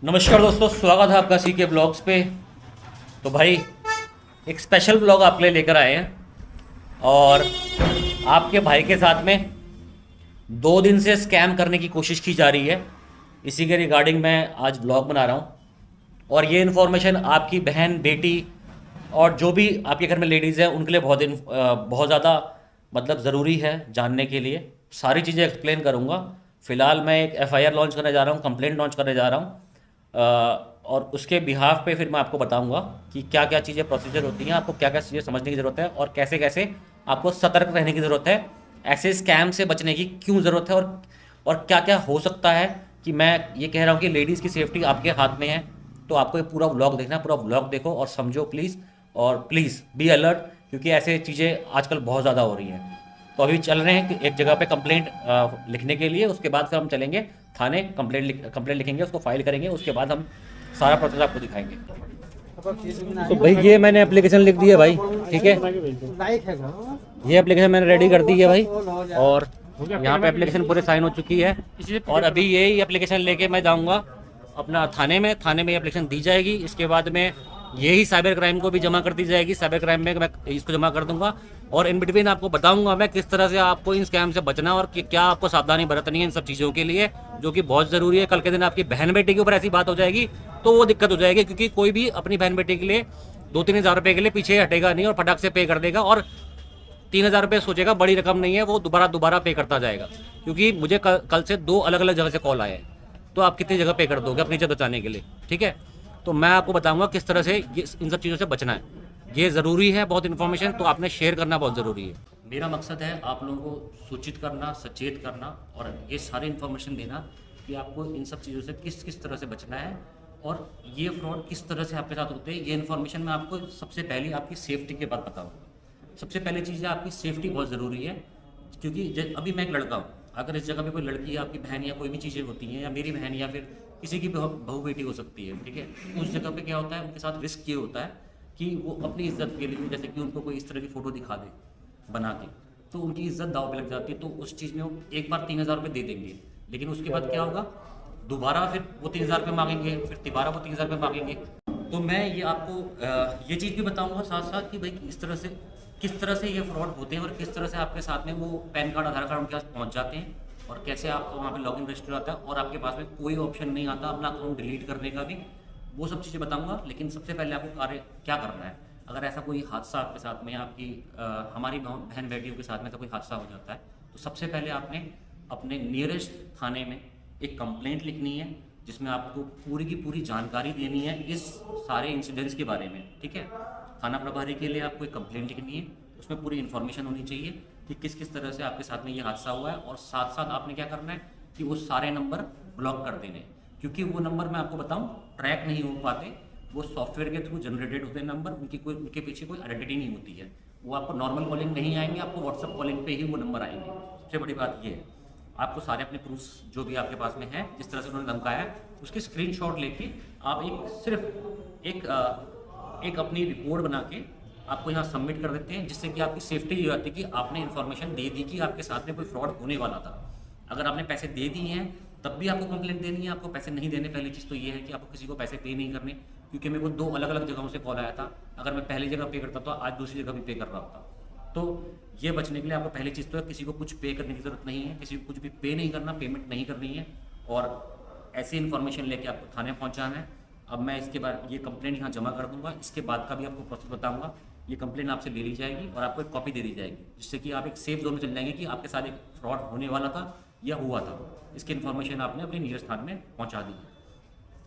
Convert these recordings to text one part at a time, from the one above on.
नमस्कार दोस्तों, स्वागत है आपका सीके ब्लॉग्स पे। तो भाई एक स्पेशल ब्लॉग आपके लिए लेकर आए हैं और आपके भाई के साथ में 2 दिन से स्कैम करने की कोशिश की जा रही है। इसी के रिगार्डिंग मैं आज ब्लॉग बना रहा हूँ और ये इन्फॉर्मेशन आपकी बहन, बेटी और जो भी आपके घर में लेडीज़ हैं उनके लिए बहुत ज़्यादा मतलब ज़रूरी है जानने के लिए। सारी चीज़ें एक्सप्लेन करूँगा। फ़िलहाल मैं एक एफआईआर लॉन्च करने जा रहा हूँ, कंप्लेंट लॉन्च करने जा रहा हूँ और उसके बिहाफ पे फिर मैं आपको बताऊंगा कि क्या क्या चीज़ें प्रोसीजर होती हैं, आपको क्या क्या चीज़ें समझने की ज़रूरत है और कैसे कैसे आपको सतर्क रहने की ज़रूरत है, ऐसे स्कैम से बचने की क्यों ज़रूरत है और क्या क्या हो सकता है। कि मैं ये कह रहा हूँ कि लेडीज़ की सेफ्टी आपके हाथ में है। तो आपको ये पूरा व्लॉग देखना, पूरा व्लॉग देखो और समझो प्लीज़। और प्लीज़ बी अलर्ट, क्योंकि ऐसे चीज़ें आजकल बहुत ज़्यादा हो रही हैं। तो अभी चल रहे हैं कि एक जगह पे कंप्लेंट लिखने के लिए, उसके बाद फिर हम चलेंगे थाने, कंप्लेंट लिखेंगे, उसको फाइल करेंगे, उसके बाद हम सारा प्रोसेस आपको दिखाएंगे। तो भाई ये मैंने एप्लीकेशन लिख दी है भाई, ठीक है। ये एप्लीकेशन मैंने रेडी कर दी है भाई और यहाँ पे एप्लीकेशन पूरे साइन हो चुकी है। और अभी यही एप्लीकेशन लेके मैं जाऊँगा अपना थाने में ये एप्लीकेशन दी जाएगी। इसके बाद में यही साइबर क्राइम को भी जमा कर दी जाएगी। साइबर क्राइम में मैं इसको जमा कर दूंगा और इन बिटवीन आपको बताऊंगा मैं किस तरह से आपको इन स्कैम से बचना और कि क्या आपको सावधानी बरतनी है इन सब चीज़ों के लिए, जो कि बहुत ज़रूरी है। कल के दिन आपकी बहन बेटी के ऊपर ऐसी बात हो जाएगी तो वो दिक्कत हो जाएगी, क्योंकि कोई भी अपनी बहन बेटी के लिए 2-3 हज़ार रुपये के लिए पीछे हटेगा नहीं और फटाक से पे कर देगा और 3,000 रुपये सोचेगा बड़ी रकम नहीं है, वो दोबारा पे करता जाएगा। क्योंकि मुझे कल से 2 अलग अलग जगह से कॉल आए हैं। तो आप कितनी जगह पे कर दोगे अपनी इज्जत बचाने के लिए, ठीक है। तो मैं आपको बताऊंगा किस तरह से इन सब चीज़ों से बचना है। ये ज़रूरी है, बहुत इन्फॉर्मेशन तो आपने शेयर करना बहुत ज़रूरी है। मेरा मकसद है आप लोगों को सूचित करना, सचेत करना और ये सारी इन्फॉर्मेशन देना कि आपको इन सब चीज़ों से किस किस तरह से बचना है और ये फ्रॉड किस तरह से आपके साथ होते हैं। ये इन्फॉर्मेशन मैं आपको सबसे पहले आपकी सेफ्टी के बाद बताऊँगा। सबसे पहले चीज़ है आपकी सेफ्टी बहुत ज़रूरी है, क्योंकि अभी मैं एक लड़का हूँ। अगर इस जगह पे कोई लड़की, आपकी बहन या कोई भी चीज़ें होती हैं, या मेरी बहन या फिर किसी की बहू बेटी हो सकती है, ठीक है, उस जगह पे क्या होता है, उनके साथ रिस्क ये होता है कि वो अपनी इज्जत के लिए, जैसे कि उनको कोई इस तरह की फ़ोटो दिखा दे बना के, तो उनकी इज्जत दाव पे लग जाती है। तो उस चीज़ में वो एक बार 3,000 रुपये दे देंगे, लेकिन उसके बाद क्या होगा, दोबारा फिर वो 3,000 रुपये मांगेंगे, फिर दोबारा वो 3,000 रुपये मांगेंगे। तो मैं ये आपको ये चीज़ भी बताऊँगा साथ साथ कि भाई किस तरह से ये फ्रॉड होते हैं और किस तरह से आपके साथ में वो पैन कार्ड, आधार कार्ड उनके पास पहुँच जाते हैं और कैसे आपको वहाँ पे लॉगिन रजिस्टर आता है और आपके पास में कोई ऑप्शन नहीं आता अपना अकाउंट डिलीट करने का भी। वो सब चीज़ें बताऊंगा, लेकिन सबसे पहले आपको कार्य क्या करना है। अगर ऐसा कोई हादसा आपके साथ में, आपकी हमारी बहन बेटियों के साथ में ऐसा कोई हादसा हो जाता है, तो सबसे पहले आपने अपने नियरेस्ट थाने में एक कंप्लेंट लिखनी है, जिसमें आपको पूरी की पूरी जानकारी देनी है इस सारे इंसिडेंट्स के बारे में, ठीक है। थाना प्रभारी के लिए आपको एक कंप्लेंट लिखनी है, उसमें पूरी इन्फॉर्मेशन होनी चाहिए कि किस किस तरह से आपके साथ में ये हादसा हुआ है। और साथ साथ आपने क्या करना है कि वो सारे नंबर ब्लॉक कर देने, क्योंकि वो नंबर मैं आपको बताऊं ट्रैक नहीं हो पाते, वो सॉफ्टवेयर के थ्रू जनरेटेड होते हैं नंबर, उनके पीछे कोई आइडेंटिटी नहीं होती है। वो आपको नॉर्मल कॉलिंग नहीं आएंगे, आपको व्हाट्सअप कॉलिंग पे ही वो नंबर आएंगे। सबसे बड़ी बात ये है, आपको सारे अपने प्रूफ्स जो भी आपके पास में है, जिस तरह से उन्होंने धमकाया है, उसके स्क्रीनशॉट लेके आप एक अपनी रिपोर्ट बना के आपको यहाँ सबमिट कर देते हैं, जिससे कि आपकी सेफ्टी ये आती है कि आपने इन्फॉर्मेशन दे दी कि आपके साथ में कोई फ्रॉड होने वाला था। अगर आपने पैसे दे दिए हैं तब भी आपको कंप्लेंट देनी है। आपको पैसे नहीं देने, पहली चीज़ तो ये है कि आपको किसी को पैसे पे नहीं करने, क्योंकि मेरे को 2 अलग अलग जगहों से कॉल आया था। अगर मैं पहली जगह पे करता तो आज दूसरी जगह भी पे कर रहा होता। तो ये बचने के लिए आपको पहली चीज़ तो है किसी को कुछ पे करने की ज़रूरत नहीं है, किसी को कुछ भी पे नहीं करना, पेमेंट नहीं करनी है और ऐसी इन्फॉर्मेशन लेके आपको थाने पहुँचाना है। अब मैं इसके बाद ये कंप्लेंट यहाँ जमा कर दूँगा, इसके बाद का भी आपको प्रोसेस बताऊँगा। ये कंप्लेंट आपसे ले ली जाएगी और आपको एक कॉपी दे दी जाएगी, जिससे कि आप एक सेफ जोन में चल जाएंगे कि आपके साथ एक फ्रॉड होने वाला था या हुआ था। इसकी इन्फॉर्मेशन आपने अपने नियरेस्ट थाने में पहुंचा दी।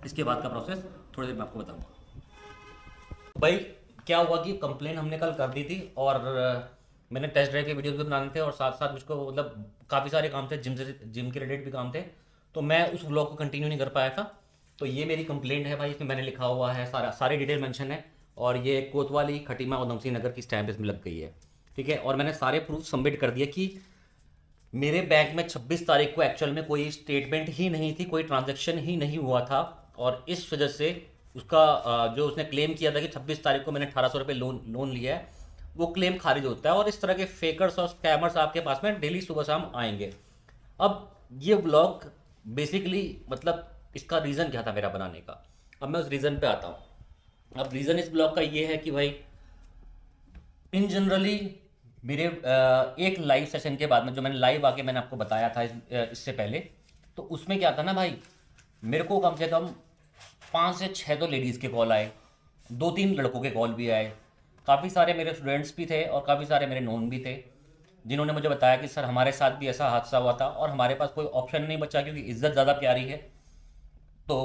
इसके बाद का प्रोसेस थोड़ी देर में आपको बताऊंगा। भाई क्या हुआ कि कंप्लेंट हमने कल कर दी थी और मैंने टेस्ट ड्राइव के वीडियोज़ भी बनाने थे और साथ साथ मुझको मतलब काफ़ी सारे काम थे, जिम के रिलेटेड भी काम थे, तो मैं उस व्लॉग को कंटिन्यू नहीं कर पाया था। तो ये मेरी कंप्लेंट है भाई, इसमें मैंने लिखा हुआ है, सारी डिटेल मेंशन है और ये कोतवाली, खटीमा और उधमसिंह नगर की स्टैंप इसमें लग गई है, ठीक है। और मैंने सारे प्रूफ सबमिट कर दिए कि मेरे बैंक में 26 तारीख को एक्चुअल में कोई स्टेटमेंट ही नहीं थी, कोई ट्रांजैक्शन ही नहीं हुआ था और इस वजह से उसका जो उसने क्लेम किया था कि 26 तारीख को मैंने 1,800 रुपये लोन लिया है, वो क्लेम खारिज होता है। और इस तरह के फेकर्स और स्कैमर्स आपके पास में डेली सुबह शाम आएंगे। अब ये ब्लॉग बेसिकली मतलब इसका रीज़न क्या था मेरा बनाने का। अब मैं उस रीज़न पे आता हूँ। अब रीज़न इस ब्लॉग का ये है कि भाई इन जनरली मेरे एक लाइव सेशन के बाद में, जो मैंने लाइव आके मैंने आपको बताया था इससे पहले, तो उसमें क्या था ना भाई, मेरे को कम से कम 5 से 6 तो लेडीज़ के कॉल आए, 2-3 लड़कों के कॉल भी आए, काफ़ी सारे मेरे स्टूडेंट्स भी थे और काफ़ी सारे मेरे नोन भी थे, जिन्होंने मुझे बताया कि सर हमारे साथ भी ऐसा हादसा हुआ था और हमारे पास कोई ऑप्शन नहीं बचा क्योंकि इज्जत ज़्यादा प्यारी है। तो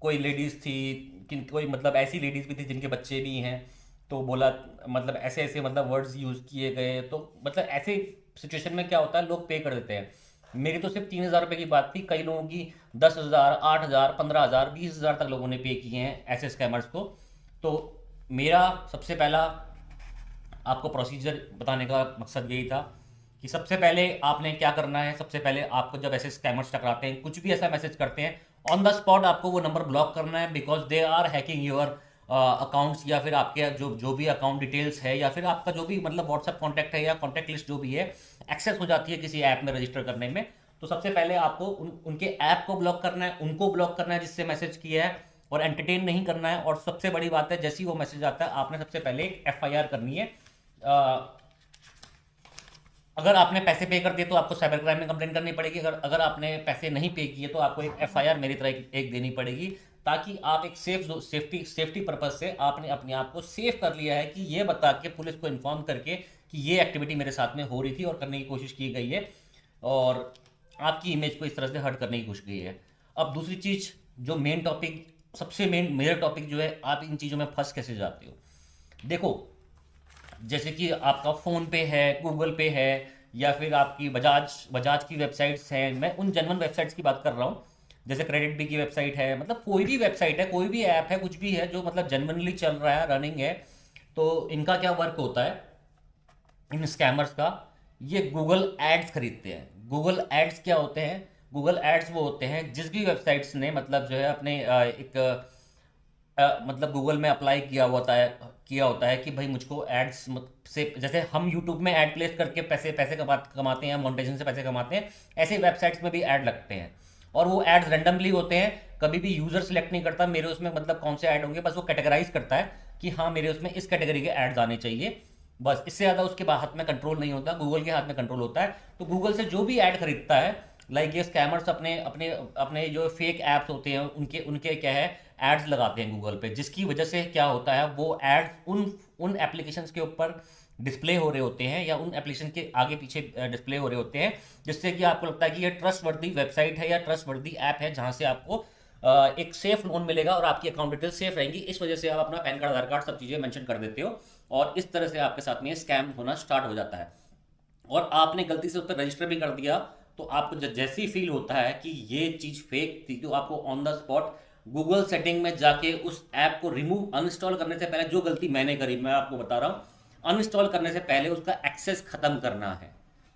कोई लेडीज़ थी, कोई मतलब ऐसी लेडीज़ भी थी जिनके बच्चे भी हैं, तो बोला मतलब ऐसे ऐसे मतलब वर्ड्स यूज़ किए गए। तो मतलब ऐसे सिचुएशन में क्या होता है, लोग पे कर देते हैं। मेरी तो सिर्फ 3,000 रुपये की बात थी, कई लोगों की 10,000, 8,000, 15,000, 20,000 तक लोगों ने पे किए हैं ऐसे स्कैमर्स को। तो मेरा सबसे पहला आपको प्रोसीजर बताने का मकसद यही था कि सबसे पहले आपने क्या करना है। सबसे पहले आपको जब ऐसे स्कैमर्स टकराते हैं, कुछ भी ऐसा मैसेज करते हैं, ऑन द स्पॉट आपको वो नंबर ब्लॉक करना है, because they are hacking your accounts, या फिर आपके जो भी अकाउंट डिटेल्स है, या फिर आपका जो भी मतलब व्हाट्सएप कॉन्टैक्ट है या कॉन्टैक्ट लिस्ट जो भी है, एक्सेस हो जाती है किसी ऐप में रजिस्टर करने में। तो सबसे पहले आपको उनके ऐप को ब्लॉक करना है, उनको ब्लॉक करना है जिससे मैसेज किया है, और एंटरटेन नहीं करना है। और सबसे बड़ी बात है, जैसे ही वो मैसेज आता है आपने सबसे पहले एक FIR करनी है। अगर आपने पैसे पे कर दिए तो आपको साइबर क्राइम में कंप्लेंट करनी पड़ेगी। अगर आपने पैसे नहीं पे किए तो आपको एक FIR मेरी तरह एक देनी पड़ेगी, ताकि आप एक सेफ्टी पर्पज से आपने अपने आप को सेफ कर लिया है कि ये बता के पुलिस को इन्फॉर्म करके कि ये एक्टिविटी मेरे साथ में हो रही थी और करने की कोशिश की गई है, और आपकी इमेज को इस तरह से हर्ट करने की कोशिश की है। अब दूसरी चीज़, जो मेन टॉपिक, सबसे मेजर टॉपिक जो है, आप इन चीज़ों में फंस कैसे जाते हो। देखो, जैसे कि आपका फ़ोन पे है, गूगल पे है, या फिर आपकी बजाज की वेबसाइट्स हैं। मैं उन जेन्युइन वेबसाइट्स की बात कर रहा हूँ, जैसे क्रेडिट बी की वेबसाइट है, मतलब कोई भी वेबसाइट है, कोई भी ऐप है, कुछ भी है जो मतलब जेन्युइनली चल रहा है, रनिंग है। तो इनका क्या वर्क होता है, इन स्कैमर्स का, ये गूगल एड्स खरीदते हैं। गूगल एड्स क्या होते हैं? गूगल एड्स वो होते हैं जिस भी वेबसाइट्स ने मतलब जो है अपने एक मतलब गूगल में अप्लाई किया होता है कि भाई मुझको एड्स से, जैसे हम यूट्यूब में ऐड प्लेस करके पैसे पैसे कमाते हैं, मोनेटाइजेशन से पैसे कमाते हैं, ऐसे वेबसाइट्स में भी ऐड लगते हैं। और वो एड्स रैंडमली होते हैं, कभी भी यूज़र सेलेक्ट नहीं करता मेरे उसमें मतलब कौन से ऐड होंगे, बस वो कैटेगराइज करता है कि हाँ मेरे उसमें इस कैटेगरी के ऐड्स आने चाहिए, बस। इससे ज़्यादा उसके हाथ में कंट्रोल नहीं होता, गूगल के हाथ में कंट्रोल होता है। तो गूगल से जो भी ऐड खरीदता है, लाइक ये स्कैमर्स अपने अपने अपने जो फेक ऐप्स होते हैं उनके उनके क्या है, एड्स लगाते हैं गूगल पे, जिसकी वजह से क्या होता है, वो एड्स उन उन एप्लीकेशंस के ऊपर डिस्प्ले हो रहे होते हैं, या उन एप्लीकेशन के आगे पीछे डिस्प्ले हो रहे होते हैं, जिससे कि आपको लगता है कि ये ट्रस्टवर्दी वेबसाइट है या ट्रस्टवर्दी ऐप है, जहाँ से आपको एक सेफ लोन मिलेगा और आपकी अकाउंट डिटेल सेफ रहेंगी। इस वजह से आप अपना पैन कार्ड, आधार कार्ड, सब चीज़ें मेंशन कर देते हो, और इस तरह से आपके साथ में स्कैम होना स्टार्ट हो जाता है। और आपने गलती से उस पर रजिस्टर भी कर दिया, तो आपको जैसे ही फील होता है कि ये चीज़ फेक थी, तो आपको on the spot Google setting में जाके उस ऐप को रिमूव, अनइंस्टॉल करने से पहले, जो गलती मैंने करी मैं आपको बता रहा हूँ, अनइंस्टॉल करने से पहले उसका एक्सेस खत्म करना है।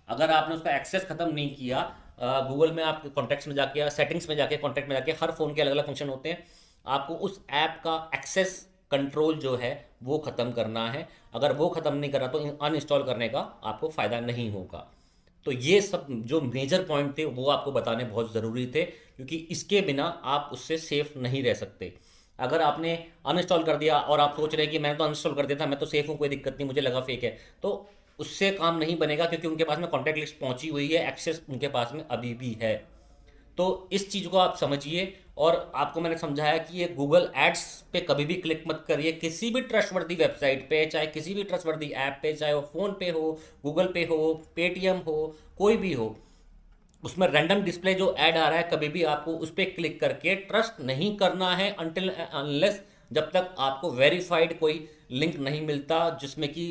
अगर आपने उसका एक्सेस खत्म नहीं किया, गूगल में आप कॉन्टैक्ट्स में जाके या सेटिंग्स में जाके, कॉन्टैक्ट में जाके, हर फ़ोन के अलग अलग फंक्शन होते हैं, आपको उस ऐप का एक्सेस कंट्रोल जो है वो ख़त्म करना है। अगर वो ख़त्म नहीं करा तो अनइंस्टॉल करने का आपको फ़ायदा नहीं होगा। तो ये सब जो मेजर पॉइंट थे वो आपको बताने बहुत ज़रूरी थे, क्योंकि इसके बिना आप उससे सेफ नहीं रह सकते। अगर आपने अनइंस्टॉल कर दिया और आप सोच रहे हैं कि मैंने तो अनइंस्टॉल कर दिया था, मैं तो सेफ हूँ, कोई दिक्कत नहीं, मुझे लगा फेक है, तो उससे काम नहीं बनेगा, क्योंकि उनके पास में कॉन्टैक्ट लिस्ट पहुंची हुई है, एक्सेस उनके पास में अभी भी है। तो इस चीज़ को आप समझिए। और आपको मैंने समझाया कि ये गूगल एड्स पे कभी भी क्लिक मत करिए, किसी भी ट्रस्टवर्दी वेबसाइट पे, चाहे किसी भी ट्रस्टवर्दी ऐप पे, चाहे वो फ़ोन पे हो, गूगल पे हो, पेटीएम हो, कोई भी हो, उसमें रैंडम डिस्प्ले जो ऐड आ रहा है, कभी भी आपको उस पर क्लिक करके ट्रस्ट नहीं करना है, अनटिल अनलेस जब तक आपको वेरीफाइड कोई लिंक नहीं मिलता, जिसमें कि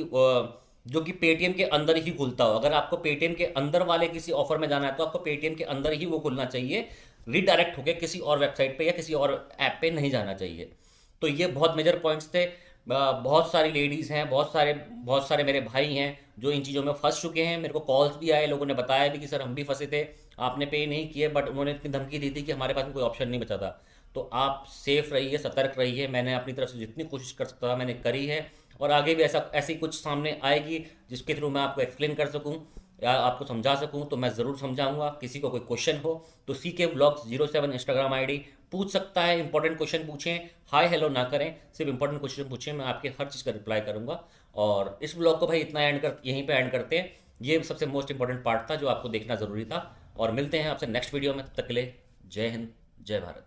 जो कि पेटीएम के अंदर ही खुलता हो। अगर आपको पेटीएम के अंदर वाले किसी ऑफर में जाना है तो आपको पेटीएम के अंदर ही वो खुलना चाहिए, रीडायरेक्ट होकर किसी और वेबसाइट पे या किसी और ऐप पे नहीं जाना चाहिए। तो ये बहुत मेजर पॉइंट्स थे। बहुत सारी लेडीज़ हैं, बहुत सारे मेरे भाई हैं जो इन चीज़ों में फंस चुके हैं। मेरे को कॉल्स भी आए, लोगों ने बताया भी कि सर हम भी फंसे थे, आपने पे नहीं किए, बट उन्होंने इतनी धमकी दी थी कि हमारे पास में कोई ऑप्शन नहीं बचा था। तो आप सेफ रहिए, सतर्क रहिए। मैंने अपनी तरफ से जितनी कोशिश कर सकता था मैंने करी है, और आगे भी ऐसी कुछ सामने आएगी जिसके थ्रू मैं आपको एक्सप्लेन कर सकूं। या आपको समझा सकूं तो मैं ज़रूर समझाऊंगा। किसी को कोई क्वेश्चन हो तो CK Vlogs 07 इंस्टाग्राम आईडी पूछ सकता है। इंपॉर्टेंट क्वेश्चन पूछें, हाय हेलो ना करें, सिर्फ इंपॉर्टेंट क्वेश्चन पूछें, मैं आपके हर चीज़ का रिप्लाई करूंगा। और इस ब्लॉग को भाई इतना यहीं पे एंड करते हैं। ये सबसे मोस्ट इंपॉर्टेंट पार्ट था जो आपको देखना ज़रूरी था। और मिलते हैं आपसे नेक्स्ट वीडियो में, तब तक के लिए जय हिंद जय भारत।